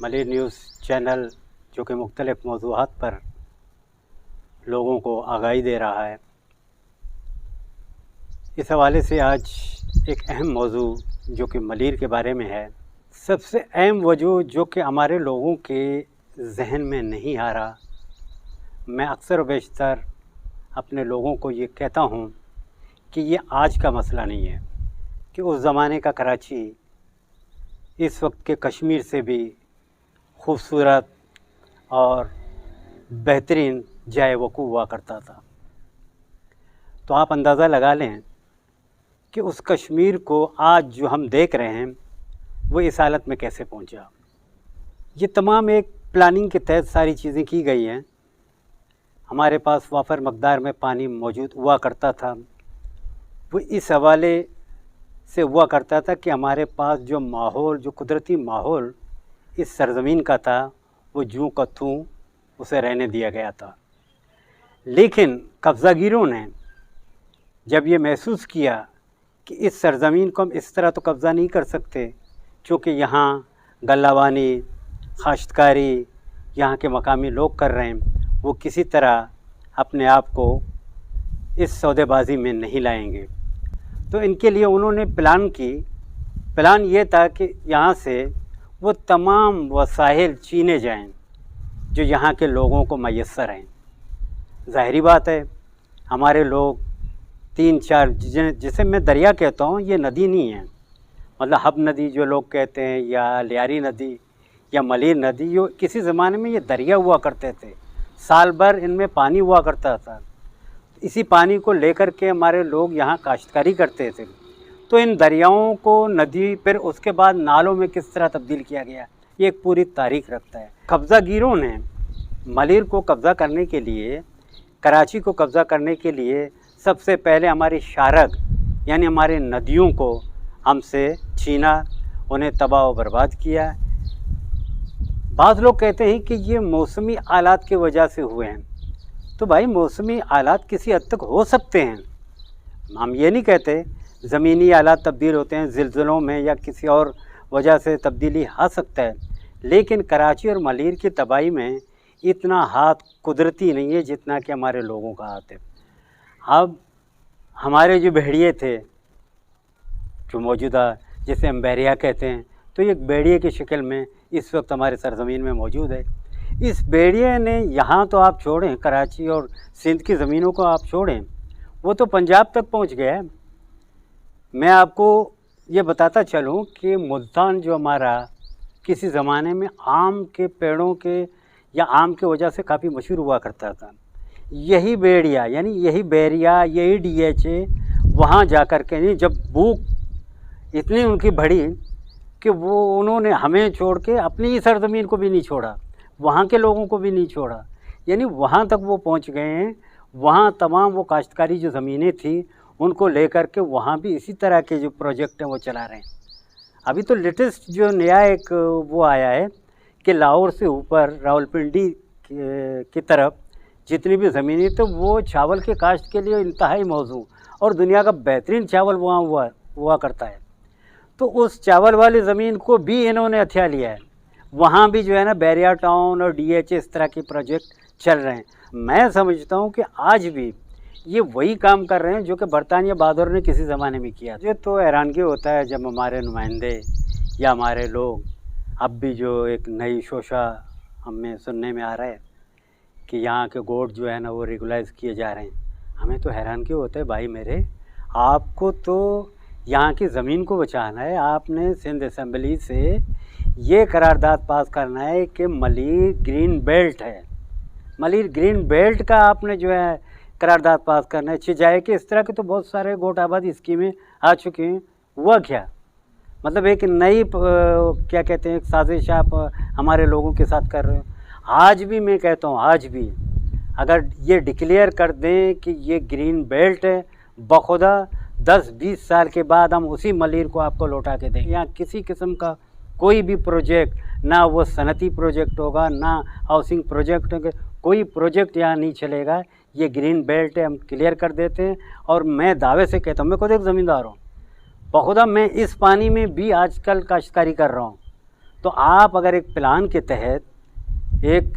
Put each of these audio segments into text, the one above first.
Malir news channel जो कि मुख्तलिफ़ मौज़ूआत पर लोगों को आगाही दे रहा है, इस हवाले से आज एक अहम मौज़ू जो कि मलिर के बारे में है। सबसे अहम वजह जो कि हमारे लोगों के जहन में नहीं आ रहा, मैं अक्सर व बेशतर अपने लोगों को ये कहता हूँ कि ये आज का मसला नहीं है कि उस ज़माने का कराची इस वक्त के कश्मीर से भी खूबसूरत और बेहतरीन जाए वक़ूफ़ हुआ करता था। तो आप अंदाज़ा लगा लें कि उस कश्मीर को आज जो हम देख रहे हैं वो इस हालत में कैसे पहुंचा। ये तमाम एक प्लानिंग के तहत सारी चीज़ें की गई हैं। हमारे पास वाफर मकदार में पानी मौजूद हुआ करता था। वो इस हवाले से हुआ करता था कि हमारे पास जो माहौल, जो कुदरती माहौल इस सरज़मीन का था, वो जूं का तूं उसे रहने दिया गया था। लेकिन कब्ज़ागिरों ने जब ये महसूस किया कि इस सरज़मीन को हम इस तरह तो कब्ज़ा नहीं कर सकते, चूँकि यहाँ गल्लावानी, काश्तकारी यहाँ के मकामी लोग कर रहे हैं, वो किसी तरह अपने आप को इस सौदेबाजी में नहीं लाएंगे। तो इनके लिए उन्होंने प्लान ये था कि यहाँ से वो तमाम वसाइल छीने जाएं जो यहाँ के लोगों को मैसर हैं। ज़ाहिरी बात है, हमारे लोग 3-4 जिसे मैं दरिया कहता हूँ, ये नदी नहीं है, मतलब हब नदी जो लोग कहते हैं, या लियारी नदी या मलिर नदी, जो किसी ज़माने में ये दरिया हुआ करते थे। साल भर इनमें पानी हुआ करता था। इसी पानी को लेकर के हमारे लोग यहाँ काश्तकारी करते थे। तो इन दरियाओं को नदी, फिर उसके बाद नालों में किस तरह तब्दील किया गया, ये एक पूरी तारीख़ रखता है। कब्ज़ागिरों ने मलिर को कब्ज़ा करने के लिए, कराची को कब्ज़ा करने के लिए सबसे पहले हमारी शारग यानी हमारे नदियों को हमसे छीना, उन्हें तबाह व बर्बाद किया। बाज़ लोग कहते हैं कि ये मौसमी आलात की वजह से हुए हैं। तो भाई, मौसमी आलात किसी हद तक हो सकते हैं, हम ये नहीं कहते। ज़मीनी आलात तब्दील होते हैं, ज़िलज़लों में या किसी और वजह से तब्दीली आ सकता है, लेकिन कराची और मलिर की तबाही में इतना हाथ कुदरती नहीं है जितना कि हमारे लोगों का हाथ है। अब हमारे जो भेड़िए थे, जो मौजूदा जिसे हम बैरिया कहते हैं, तो ये भेड़िए की शक्ल में इस वक्त हमारे सरज़मीन में मौजूद है। इस भेड़िए ने यहाँ तो आप छोड़ें, कराची और सिंध की ज़मीनों को आप छोड़ें, वो तो पंजाब तक पहुँच गया है। मैं आपको ये बताता चलूँ कि मुल्तान जो हमारा किसी ज़माने में आम के पेड़ों के या आम के वजह से काफ़ी मशहूर हुआ करता था। यही भेड़िया यानी यही बैरिया, यही डीएचए वहाँ जा कर के, नहीं, जब भूख इतनी उनकी बढ़ी कि वो उन्होंने हमें छोड़ के अपनी ही सरज़मीन को भी नहीं छोड़ा, वहाँ के लोगों को भी नहीं छोड़ा, यानी वहाँ तक वो पहुँच गए हैं। वहाँ तमाम वो काश्तकारी जो ज़मीनें थी उनको लेकर के वहाँ भी इसी तरह के जो प्रोजेक्ट हैं वो चला रहे हैं। अभी तो लेटेस्ट जो नया एक वो आया है कि लाहौर से ऊपर रावलपिंडी की तरफ जितनी भी ज़मीनें, तो वो चावल के काश्त के लिए इंतहाई मौजू और दुनिया का बेहतरीन चावल वहाँ हुआ करता है। तो उस चावल वाली ज़मीन को भी इन्होंने हथिया लिया है। वहाँ भी जो है ना बैरिया टाउन और डीएचए इस तरह के प्रोजेक्ट चल रहे हैं। मैं समझता हूँ कि आज भी ये वही काम कर रहे हैं जो कि बरतानिया बहादुर ने किसी ज़माने में किया। ये तो हैरानगी होता है जब हमारे नुमाइंदे या हमारे लोग, अब भी जो एक नई शोशा हमें सुनने में आ रहा है कि यहाँ के गोट जो है ना वो रेगुलाइज किए जा रहे हैं। हमें तो हैरानगी होता है, भाई मेरे, आपको तो यहाँ की ज़मीन को बचाना है। आपने सिंध असम्बली से ये करारदाद पास करना है कि मलिर ग्रीन बेल्ट है, मलिर ग्रीन बेल्ट का आपने जो है करारदाद पास करना है। छिजाए कि इस तरह के तो बहुत सारे गोट आबादी स्कीमें आ चुकी हैं। हुआ क्या, मतलब एक नई क्या कहते हैं, एक साजिश आप हमारे लोगों के साथ कर रहे हो। आज भी मैं कहता हूँ, आज भी अगर ये डिक्लेयर कर दें कि ये ग्रीन बेल्ट है, बखुदा 10-20 साल के बाद हम उसी मलिर को आपको लौटा के देंगे। यहाँ किसी किस्म का कोई भी प्रोजेक्ट, ना वो सनती प्रोजेक्ट होगा, ना हाउसिंग प्रोजेक्ट होगा, कोई प्रोजेक्ट यहाँ नहीं चलेगा। ये ग्रीन बेल्ट है, हम क्लियर कर देते हैं। और मैं दावे से कहता हूँ, मैं खुद एक ज़मींदार हूँ, बखुदा मैं इस पानी में भी आजकल काश्तकारी कर रहा हूँ। तो आप अगर एक प्लान के तहत एक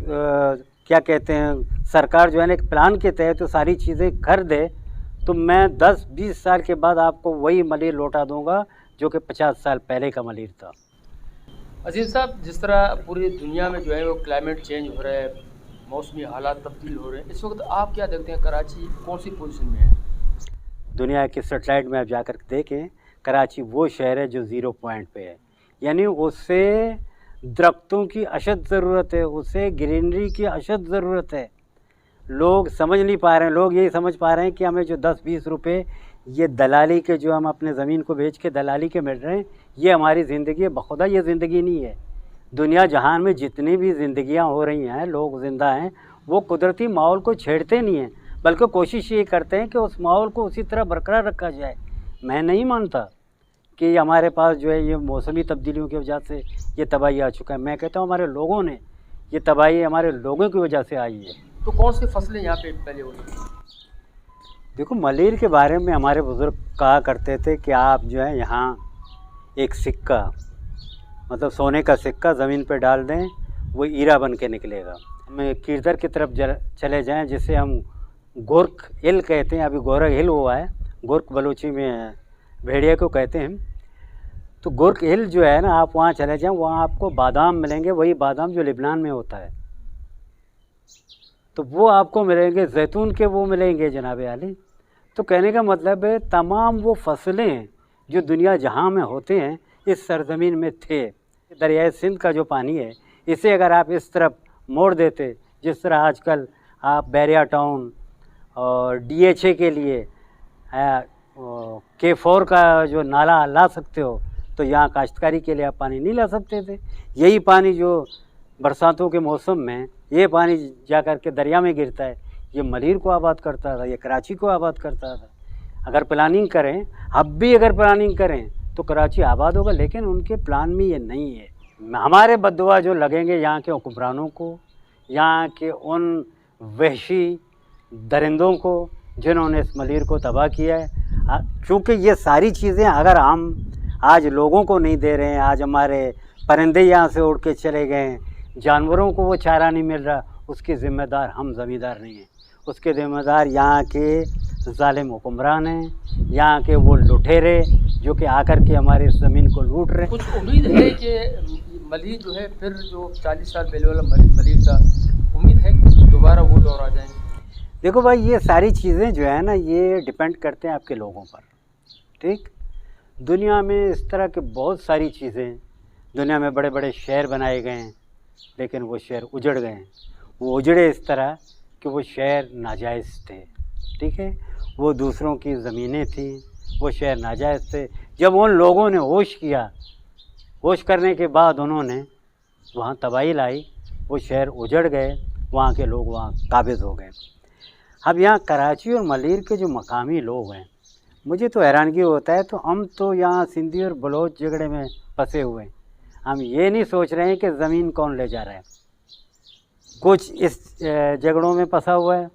क्या कहते हैं, सरकार जो है ना एक प्लान के तहत तो सारी चीज़ें कर दे, तो मैं 10-20 साल के बाद आपको वही मलिर लौटा दूंगा जो कि 50 साल पहले का मलिर था। अजीज़ साहब, जिस तरह पूरी दुनिया में जो है वो क्लाइमेट चेंज हो रहा है, मौसमी हालात तब्दील हो रहे हैं, इस वक्त आप क्या देखते हैं कराची कौन सी पोजीशन में है? दुनिया के सैटेलाइट में आप जाकर देखें, कराची वो शहर है जो 0 पॉइंट पे है, यानी उसे दरख्तों की अशद ज़रूरत है, उसे ग्रीनरी की अशद ज़रूरत है। लोग समझ नहीं पा रहे हैं, लोग यही समझ पा रहे हैं कि हमें जो 10-20 रुपए ये दलाली के जो हम अपने ज़मीन को बेच के दलाली के मिल रहे हैं, ये हमारी ज़िंदगी है। बखुदा ये ज़िंदगी नहीं है। दुनिया जहान में जितनी भी ज़िंदगियाँ हो रही हैं, लोग ज़िंदा हैं, वो कुदरती माहौल को छेड़ते नहीं हैं, बल्कि कोशिश ये करते हैं कि उस माहौल को उसी तरह बरकरार रखा जाए। मैं नहीं मानता कि हमारे पास जो है ये मौसमी तब्दीलियों की वजह से ये तबाही आ चुका है। मैं कहता हूँ हमारे लोगों ने, ये तबाही हमारे लोगों की वजह से आई है। तो कौन सी फसलें यहाँ पे पहले हो रही हैं? देखो, मलेर के बारे में हमारे बुज़ुर्ग कहा करते थे कि आप जो है यहाँ एक सिक्का, मतलब सोने का सिक्का ज़मीन पे डाल दें, वो हीरा बन के निकलेगा। हम कीरदर की तरफ चले जाएं, जिसे हम गोरख हिल कहते हैं, अभी गोरख हिल हुआ है, गोरख बलूची में भेड़िया को कहते हैं। तो गोरख हिल जो है ना, आप वहाँ चले जाएं, वहाँ आपको बादाम मिलेंगे, वही बादाम जो लिबनान में होता है, तो वो आपको मिलेंगे, जैतून के वो मिलेंगे जनाब आली। तो कहने का मतलब है तमाम वो फसलें जो दुनिया जहां में होते हैं इस सरज़मीन में थे। दरियाए सिंध का जो पानी है, इसे अगर आप इस तरफ मोड़ देते, जिस तरह आजकल आप बैरिया टाउन और DHA के लिए K4 का जो नाला ला सकते हो, तो यहाँ काश्तकारी के लिए आप पानी नहीं ला सकते थे। यही पानी जो बरसातों के मौसम में ये पानी जा कर के दरिया में गिरता है, ये मलीर को आबाद करता था, ये कराची को आबाद करता था। अगर प्लानिंग करें, अब भी अगर प्लानिंग करें तो कराची आबाद होगा, लेकिन उनके प्लान में ये नहीं है। हमारे बद्दुआ जो लगेंगे यहाँ के हुक्मरानों को, यहाँ के उन वहशी दरिंदों को जिन्होंने इस मलीर को तबाह किया है। क्योंकि ये सारी चीज़ें अगर हम आज लोगों को नहीं दे रहे हैं, आज हमारे परिंदे यहाँ से उड़ के चले गए, जानवरों को वो चारा नहीं मिल रहा, उसके ज़िम्मेदार हम ज़मींदार नहीं हैं, उसके ज़िम्मेदार यहाँ के ज़ालिम हुक्मरान हैं, यहाँ के वो लुटेरे जो कि आकर के हमारे ज़मीन को लूट रहे हैं। कुछ उम्मीद है कि मलीर जो है फिर जो 40 साल पहले वाला मलीर था, उम्मीद है कि दोबारा वो दौर आ जाएंगे? देखो भाई, ये सारी चीज़ें जो है ना, ये डिपेंड करते हैं आपके लोगों पर। ठीक, दुनिया में इस तरह के बहुत सारी चीज़ें, दुनिया में बड़े बड़े शहर बनाए गए हैं, लेकिन वो शहर उजड़ गए हैं। वो उजड़े इस तरह कि वो शहर नाजायज़ थे। ठीक है, वो दूसरों की ज़मीनें थी, वो शहर नाजायज़ थे। जब उन लोगों ने होश किया, होश करने के बाद उन्होंने वहाँ तबाही लाई, वो शहर उजड़ गए, वहाँ के लोग वहाँ काबिज़ हो गए। अब यहाँ कराची और मलीर के जो मकामी लोग हैं, मुझे तो हैरानगी होता है, तो हम तो यहाँ सिंधी और बलोच झगड़े में फंसे हुए हैं। हम ये नहीं सोच रहे हैं कि ज़मीन कौन ले जा रहा है। कुछ इस झगड़ों में फंसा हुआ है,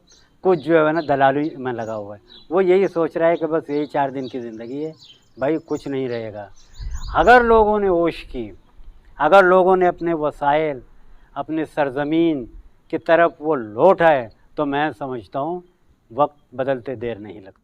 कुछ जो है ना दलाली में लगा हुआ है। वो यही सोच रहा है कि बस यही 4 दिन की ज़िंदगी है, भाई कुछ नहीं रहेगा। अगर लोगों ने होश की, अगर लोगों ने अपने वसाइल अपने सरज़मीन की तरफ वो लौट आए, तो मैं समझता हूँ वक्त बदलते देर नहीं लगता।